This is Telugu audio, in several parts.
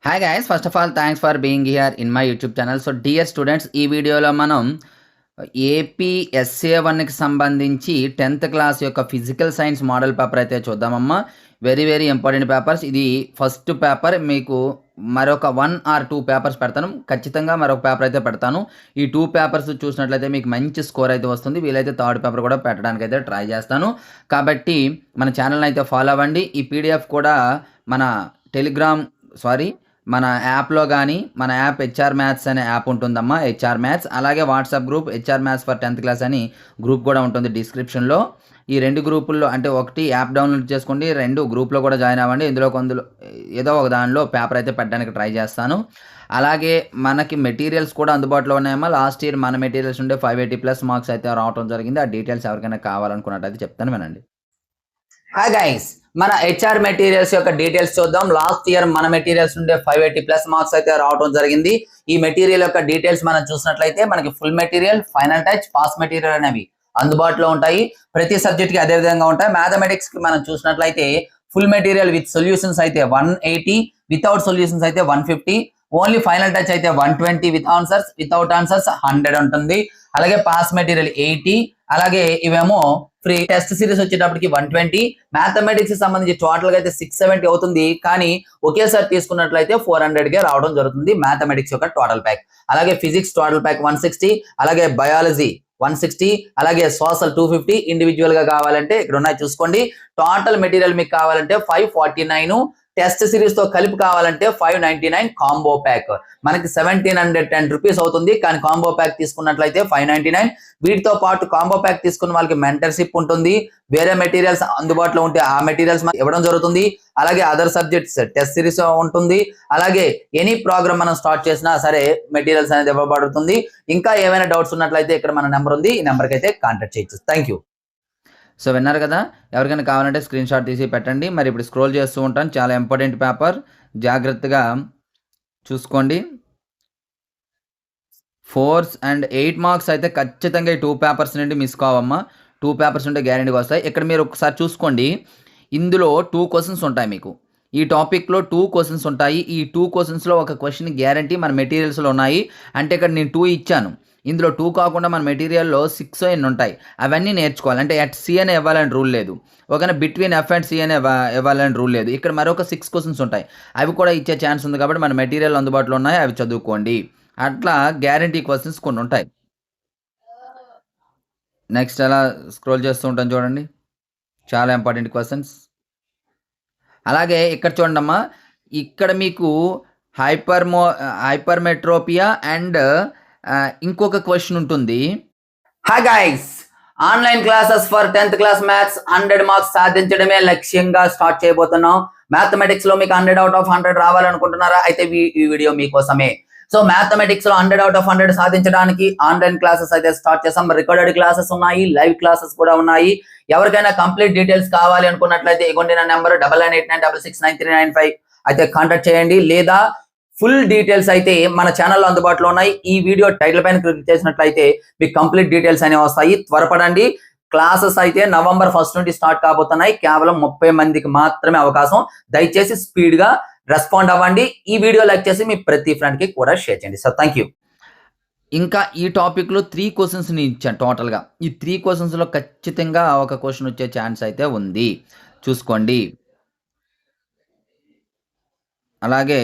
Hi guys, first of all thanks for being here in my YouTube channel. So dear students, ఈ వీడియోలో మనం ఏపీ ఎస్ఏ1కి సంబంధించి 10th క్లాస్ యొక్క ఫిజికల్ సైన్స్ మోడల్ పేపర్ అయితే చూద్దామమ్మా. Very very important papers. ఇది ఫస్ట్ పేపర్. మీకు మరొక 1 or 2 పేపర్స్ పెడతాను. ఖచ్చితంగా మరొక పేపర్ అయితే పెడతాను. ఈ 2 పేపర్స్ చూసినట్లయితే మీకు మంచి స్కోర్ అయితే వస్తుంది. వీలైతే థర్డ్ పేపర్ కూడా పెట్టడానికి అయితే ట్రై చేస్తాను. కాబట్టి మన ఛానల్ని అయితే ఫాలో అవ్వండి. ఈ పీడిఎఫ్ కూడా మన టెలిగ్రామ్ మన యాప్లో కానీ, మన యాప్ హెచ్ఆర్ మ్యాథ్స్ అనే యాప్ ఉంటుందమ్మా, హెచ్ఆర్ మ్యాథ్స్. అలాగే WhatsApp group HR maths for 10th class అని గ్రూప్ కూడా ఉంటుంది డిస్క్రిప్షన్లో. ఈ 2 గ్రూపుల్లో అంటే ఒకటి యాప్ డౌన్లోడ్ చేసుకోండి, 2 గ్రూప్లో కూడా జాయిన్ అవ్వండి. ఇందులో ఏదో ఒక దానిలో పేపర్ అయితే పెట్టడానికి ట్రై చేస్తాను. అలాగే మనకి మెటీరియల్స్ కూడా అందుబాటులో ఉన్నాయమ్మా. లాస్ట్ ఇయర్ మన మెటీరియల్స్ ఉండే 580+ మార్క్స్ అయితే రావడం జరిగింది. ఆ డీటెయిల్స్ ఎవరికైనా కావాలనుకున్నట్టయితే చెప్తాను, వినండి. హాయ్ గైస్, మన హెచ్ఆర్ మెటీరియల్స్ యొక్క డీటెయిల్స్ చూద్దాం. లాస్ట్ ఇయర్ మన మెటీరియల్స్ ఉండే 580+ మార్క్స్ అయితే రావడం జరిగింది. ఈ మెటీరియల్ యొక్క డీటెయిల్స్ మనం చూసినట్లయితే మనకి full material, final touch, pass material అనేవి అందుబాటులో ఉంటాయి. ప్రతి సబ్జెక్ట్ కి అదే విధంగా ఉంటాయి. మ్యాథమెటిక్స్ కి మనం చూసినట్లయితే ఫుల్ మెటీరియల్ విత్ సొల్యూషన్స్ అయితే 180, వితౌట్ సొల్యూషన్స్ అయితే 150, ఓన్లీ ఫైనల్ టచ్ అయితే 120 విత్ ఆన్సర్స్, వితౌట్ ఆన్సర్స్ 100 ఉంటుంది. అలాగే పాస్ మెటీరియల్ 80, అలాగే ఇవేమో ఫ్రీ. టెస్ట్ సిరీస్ వచ్చేటప్పటికి 120. మ్యాథమెటిక్స్ సంబంధించి టోటల్ గా అయితే 670 అవుతుంది. కానీ ఒకేసారి తీసుకున్నట్లయితే 400 కే రావడం జరుగుతుంది మ్యాథమెటిక్స్ యొక్క టోటల్ ప్యాక్. అలాగే ఫిజిక్స్ టోటల్ ప్యాక్ 160, అలాగే బయాలజీ 160, అలాగే సోషల్ 250. ఇండివిజువల్ గా కావాలంటే ఇక్కడ ఉన్నాయి చూసుకోండి. టోటల్ మెటీరియల్ మీకు కావాలంటే 549. టెస్ట్ సిరీస్ తో కలిపి కావాలంటే 599 కాంబో ప్యాక్. మనకి 1710 రూపీస్ అవుతుంది. కానీ కాంబో ప్యాక్ తీసుకున్నట్లయితే 599. వీటితో పాటు కాంబో ప్యాక్ తీసుకున్న వాళ్ళకి మెంటర్షిప్ ఉంటుంది. వేరే మెటీరియల్స్ అందుబాటులో ఉంటే ఆ మెటీరియల్స్ ఇవ్వడం జరుగుతుంది. అలాగే అదర్ సబ్జెక్ట్స్ టెస్ట్ సిరీస్ ఉంటుంది. అలాగే ఎనీ ప్రోగ్రామ్ మనం స్టార్ట్ చేసినా సరే మెటీరియల్స్ అనేది ఇవ్వబడుతుంది. ఇంకా ఏమైనా డౌట్స్ ఉన్నట్లయితే ఇక్కడ మన నెంబర్ ఉంది, ఈ నెంబర్కి అయితే కాంటాక్ట్ చేయొచ్చు. Thank you. సో విన్నారు కదా, ఎవరికైనా కావాలంటే స్క్రీన్ షాట్ తీసి పెట్టండి. మరి ఇప్పుడు స్క్రోల్ చేస్తూ ఉంటాను. చాలా ఇంపార్టెంట్ పేపర్, జాగ్రత్తగా చూసుకోండి. 4 and 8 మార్క్స్ అయితే ఖచ్చితంగా ఈ 2 పేపర్స్ నుండి మిస్ కావమ్మా. 2 పేపర్స్ ఉంటే గ్యారెంటీగా వస్తాయి. ఇక్కడ మీరు ఒకసారి చూసుకోండి, ఇందులో 2 క్వశ్చన్స్ ఉంటాయి మీకు. ఈ టాపిక్లో 2 క్వశ్చన్స్ ఉంటాయి. ఈ 2 క్వశ్చన్స్లో ఒక క్వశ్చన్ గ్యారంటీ మన మెటీరియల్స్లో ఉన్నాయి. అంటే ఇక్కడ నేను 2 ఇచ్చాను, ఇందులో 2 కాకుండా మన మెటీరియల్లో 6 ఎన్ని ఉంటాయి. అవన్నీ నేర్చుకోవాలి. అంటే ఎట్ సి అనే ఇవ్వాలని రూల్ లేదు, ఒకవేళ బిట్వీన్ ఎఫ్ అండ్ సి అనే ఇవ్వాలని రూల్ లేదు. ఇక్కడ మరొక 6 క్వశ్చన్స్ ఉంటాయి, అవి కూడా ఇచ్చే ఛాన్స్ ఉంది. కాబట్టి మన మెటీరియల్ అందుబాటులో ఉన్నాయి, అవి చదువుకోండి. అట్లా గ్యారంటీ క్వశ్చన్స్ కొన్ని ఉంటాయి. నెక్స్ట్ అలా స్క్రోల్ చేస్తూ ఉంటాను చూడండి, చాలా ఇంపార్టెంట్ క్వశ్చన్స్. అలాగే ఇక్కడ చూడండి అమ్మా, ఇక్కడ మీకు హైపర్మెట్రోపియా అండ్ ఇంకొక క్వశ్చన్ ఉంటుంది. Hi guys, online classes for 10th class maths 100 marks సాధించడమే లక్ష్యంగా స్టార్ట్ చేయబోతున్నాం. మ్యాథమెటిక్స్ లో మీకు 100 out of 100 రావాలనుకుంటున్నారా? అయితే ఈ వీడియో మీకోసమే. సో మ్యాథమెటిక్స్ లో 100 out of 100 సాధించడానికి ఆన్లైన్ క్లాసెస్ అయితే స్టార్ట్ చేసాం. రికార్డెడ్ క్లాసెస్ ఉన్నాయి, లైవ్ క్లాసెస్ కూడా ఉన్నాయి. ఎవరికైనా కంప్లీట్ డీటెయిల్స్ కావాలి అనుకున్నట్లయితే ఇగోండి నా నెంబర్ 9989669395 అయితే కాంటాక్ట్ చేయండి. లేదా ఫుల్ డీటెయిల్స్ అయితే మన ఛానల్లో అందుబాటులో ఉన్నాయి. ఈ వీడియో టైటిల్ పైన క్లిక్ చేసినట్లయితే మీకు కంప్లీట్ డీటెయిల్స్ అనేవి వస్తాయి. త్వరపడండి. క్లాసెస్ అయితే November 1st నుండి స్టార్ట్ కాబోతున్నాయి. కేవలం 30 మందికి మాత్రమే అవకాశం. దయచేసి స్పీడ్ గా రెస్పాండ్ అవ్వండి. ఈ వీడియో లైక్ చేసి మీ ప్రతి ఫ్రెండ్ కి కూడా షేర్ చేయండి. So thank you. ఇంకా ఈ టాపిక్ లో 3 క్వశ్చన్స్ ని ఇచ్చాను టోటల్ గా. ఈ 3 క్వశ్చన్స్ లో ఖచ్చితంగా ఒక క్వశ్చన్ వచ్చే ఛాన్స్ అయితే ఉంది, చూసుకోండి. అలాగే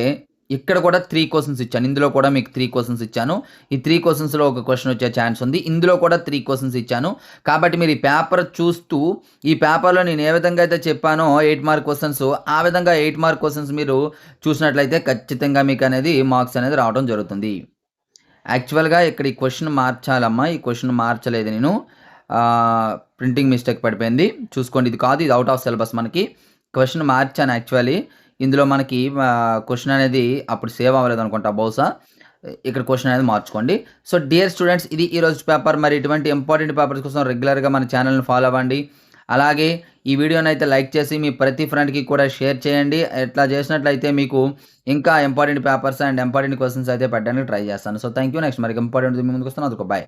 ఇక్కడ కూడా 3 క్వశ్చన్స్ ఇచ్చాను. ఇందులో కూడా మీకు 3 క్వశ్చన్స్ ఇచ్చాను. ఈ 3 క్వశ్చన్స్లో ఒక క్వశ్చన్ వచ్చే ఛాన్స్ ఉంది. ఇందులో కూడా 3 క్వశ్చన్స్ ఇచ్చాను. కాబట్టి మీరు ఈ పేపర్ చూస్తూ, ఈ పేపర్లో నేను ఏ విధంగా అయితే చెప్పానో 8 మార్క్ క్వశ్చన్స్, ఆ విధంగా 8 మార్క్ క్వశ్చన్స్ మీరు చూసినట్లయితే ఖచ్చితంగా మీకు అనేది మార్క్స్ అనేది రావడం జరుగుతుంది. యాక్చువల్గా ఇక్కడ ఈ క్వశ్చన్ మార్చాలమ్మా, ఈ క్వశ్చన్ మార్చలేదు నేను, ప్రింటింగ్ మిస్టేక్ పడిపోయింది. చూసుకోండి, ఇది కాదు, ఇది అవుట్ ఆఫ్ సిలబస్. మనకి క్వశ్చన్ మార్చాను యాక్చువల్లీ. ఇందులో మనకి క్వశ్చన్ అనేది అప్పుడు సేవ్ అవ్వలేదు అనుకుంటా బహుశా. ఇక్కడ క్వశ్చన్ అనేది మార్చుకోండి. సో డియర్ స్టూడెంట్స్, ఇది ఈరోజు పేపర్. మరి ఇటువంటి ఇంపార్టెంట్ పేపర్స్ కోసం రెగ్యులర్గా మన ఛానల్ని ఫాలో అవ్వండి. అలాగే ఈ వీడియోని అయితే లైక్ చేసి మీ ప్రతి ఫ్రెండ్కి కూడా షేర్ చేయండి. ఇట్లా చేసినట్లయితే మీకు ఇంకా important papers and important questions అయితే పెట్టడానికి ట్రై చేస్తాను. So thank you. నెక్స్ట్ మరి ఇంపార్టెంట్ ముందుకు వస్తాను. అదొక బాయ్.